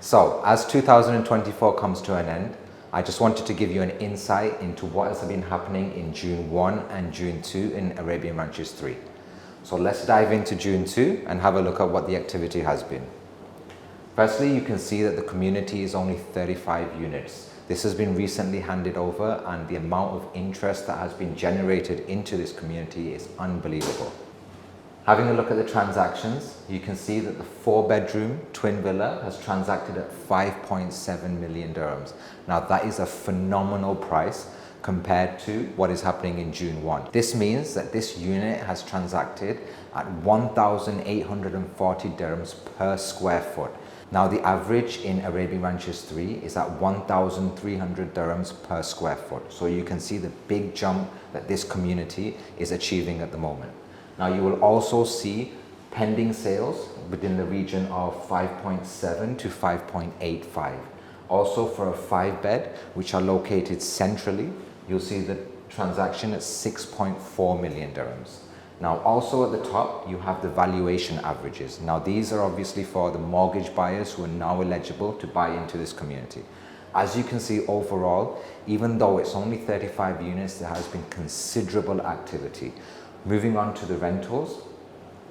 So as 2024 comes to an end, I just wanted to give you an insight into what has been happening in June 1 and June 2 in Arabian Ranches 3. So let's dive into June 2 and have a look at what the activity has been. Firstly, you can see that the community is only 35 units. This has been recently handed over, and the amount of interest that has been generated into this community is unbelievable. Having a look at the transactions, you can see that the 4-bedroom twin villa has transacted at 5.7 million dirhams. Now that is a phenomenal price compared to what is happening in June 1. This means that this unit has transacted at 1,840 dirhams per square foot. Now the average in Arabian Ranches 3 is at 1,300 dirhams per square foot. So you can see the big jump that this community is achieving at the moment. Now you will also see pending sales within the region of 5.7 to 5.85. Also for a 5-bed, which are located centrally, you'll see the transaction at 6.4 million dirhams. Now also at the top, you have the valuation averages. Now these are obviously for the mortgage buyers who are now eligible to buy into this community. As you can see overall, even though it's only 35 units, there has been considerable activity. Moving on to the rentals,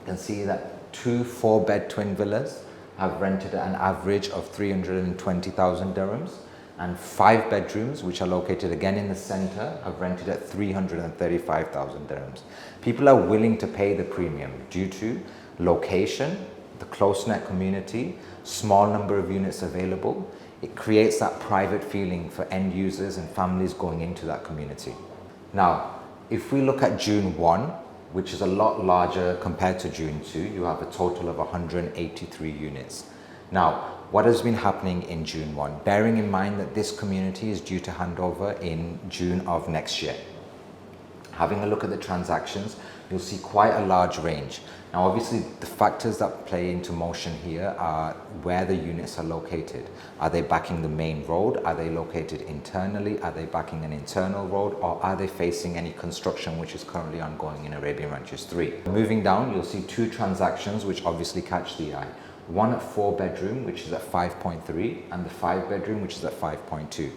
you can see that 2 4-bed twin villas have rented at an average of 320,000 dirhams, and 5 bedrooms, which are located again in the center, have rented at 335,000 dirhams. People are willing to pay the premium due to location, the close-knit community, small number of units available. It creates that private feeling for end users and families going into that community. Now, if we look at June 1, which is a lot larger compared to June 2, you have a total of 183 units. Now, what has been happening in June 1? Bearing in mind that this community is due to hand over in June of next year. Having a look at the transactions, you'll see quite a large range. Now, obviously, the factors that play into motion here are where the units are located. Are they backing the main road? Are they located internally? Are they backing an internal road? Or are they facing any construction which is currently ongoing in Arabian Ranches 3? Moving down, you'll see 2 transactions which obviously catch the eye. One at 4-bedroom, which is at 5.3, and the 5-bedroom, which is at 5.2.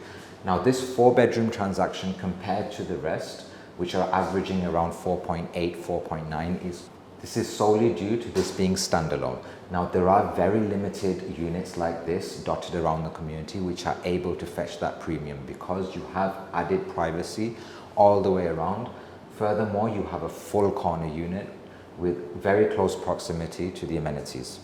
Now, this 4-bedroom transaction compared to the rest, which are averaging around 4.8, 4.9, this is solely due to this being standalone. Now, there are very limited units like this dotted around the community which are able to fetch that premium because you have added privacy all the way around. Furthermore, you have a full corner unit with very close proximity to the amenities.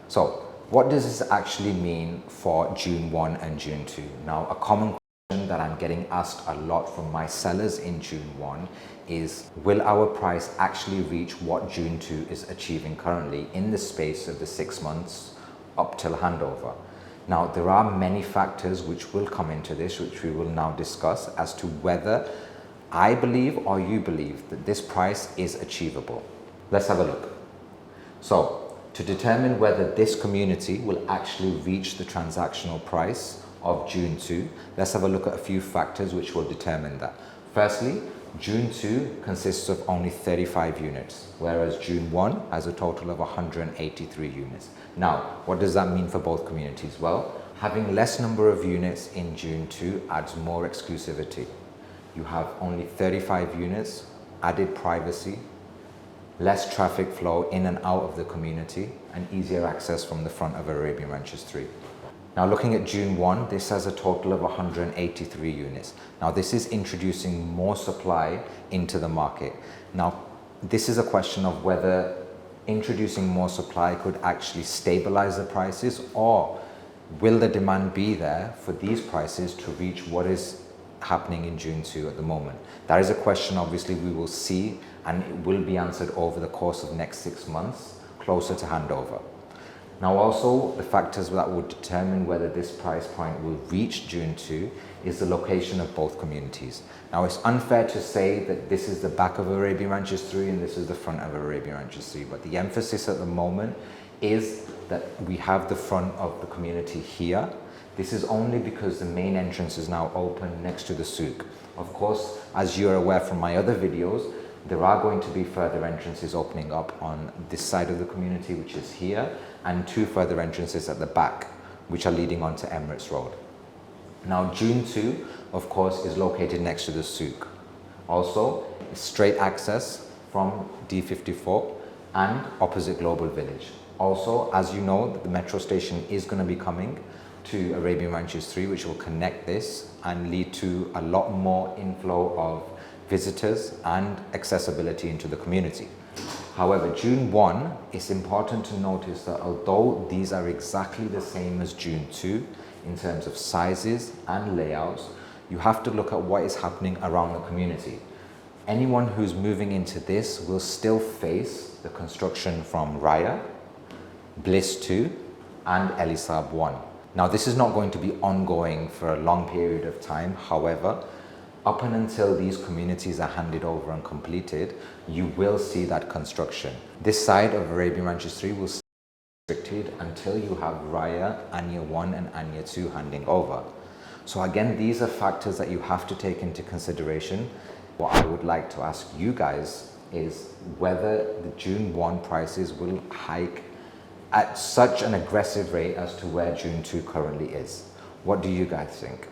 So, what does this actually mean for June 1 and June 2? Now, a common question that I'm getting asked a lot from my sellers in June 1 is, will our price actually reach what June 2 is achieving currently in the space of the 6 months up till handover? Now, there are many factors which will come into this, which we will now discuss as to whether I believe or you believe that this price is achievable. Let's have a look. So, to determine whether this community will actually reach the transactional price of June 2, let's have a look at a few factors which will determine that. Firstly, June 2 consists of only 35 units, whereas June 1 has a total of 183 units. Now, what does that mean for both communities? Well, having less number of units in June 2 adds more exclusivity. You have only 35 units, added privacy, less traffic flow in and out of the community, and easier access from the front of Arabian Ranches 3. Now, looking at June 1, this has a total of 183 units. Now, this is introducing more supply into the market. Now, this is a question of whether introducing more supply could actually stabilize the prices, or will the demand be there for these prices to reach what is happening in June 2 at the moment? That is a question obviously we will see, and it will be answered over the course of next 6 months, closer to handover. Now, also the factors that would determine whether this price point will reach June 2 is the location of both communities. Now, it's unfair to say that this is the back of Arabian Ranches 3 and this is the front of Arabian Ranches 3, but the emphasis at the moment is that we have the front of the community here. This is only because the main entrance is now open next to the souk. Of course, as you're aware from my other videos, there are going to be further entrances opening up on this side of the community, which is here, and 2 further entrances at the back which are leading onto Emirates Road. Now June 2, of course, is located next to the souk. Also, straight access from D54 and opposite Global Village. Also, as you know, the metro station is going to be coming to Arabian Ranches 3, which will connect this and lead to a lot more inflow of visitors and accessibility into the community. However, June 1, it's important to notice that although these are exactly the same as June 2 in terms of sizes and layouts, you have to look at what is happening around the community. Anyone who's moving into this will still face the construction from Raya, Bliss 2 and Elisab 1. Now this is not going to be ongoing for a long period of time. However, up and until these communities are handed over and completed, you will see that construction. This side of Arabian Ranches 3 will stay restricted until you have Raya, Anya 1 and Anya 2 handing over. So again, these are factors that you have to take into consideration. What I would like to ask you guys is whether the June 1 prices will hike at such an aggressive rate as to where June 2 currently is. What do you guys think?